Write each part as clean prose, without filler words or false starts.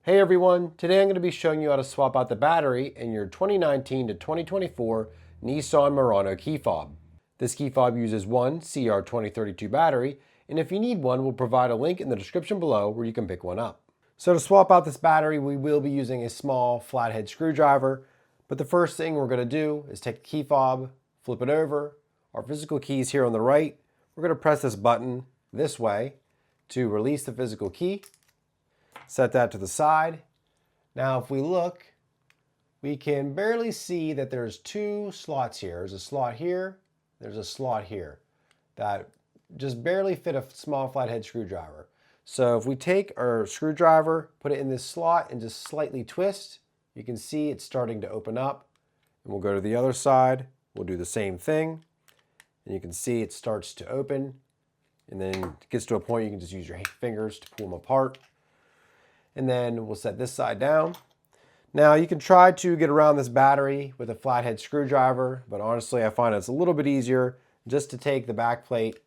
Hey everyone, today I'm going to be showing you how to swap out the battery in your 2019 to 2024 Nissan Murano key fob. This key fob uses one CR2032 battery, and if you need one, we'll provide a link in the description below where you can pick one up. So to swap out this battery, we will be using a small flathead screwdriver, but the first thing we're going to do is take the key fob, flip it over, our physical keys here on the right. We're going to press this button this way to release the physical key. Set that to the side. Now if we look, we can barely see that there's two slots here. There's a slot here, there's a slot here that just barely fit a small flathead screwdriver. So if we take our screwdriver, put it in this slot and just slightly twist, you can see it's starting to open up. And we'll go to the other side, we'll do the same thing. And you can see it starts to open, and then it gets to a point you can just use your fingers to pull them apart. And then we'll set this side down. Now you can try to get around this battery with a flathead screwdriver, but honestly I find it's a little bit easier just to take the back plate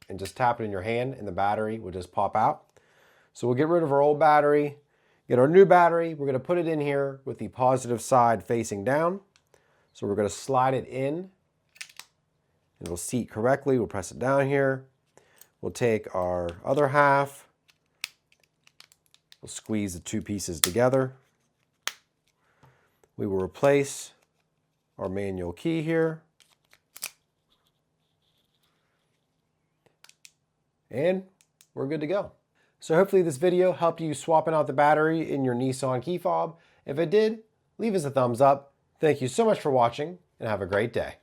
and just tap it in your hand and the battery will just pop out. So we'll get rid of our old battery, get our new battery. We're going to put it in here with the positive side facing down. So we're going to slide it in. It'll seat correctly. We'll press it down here. We'll take our other half. We'll squeeze the two pieces together. We will replace our manual key here. And we're good to go. So hopefully this video helped you swapping out the battery in your Nissan key fob. If it did, leave us a thumbs up. Thank you so much for watching and have a great day.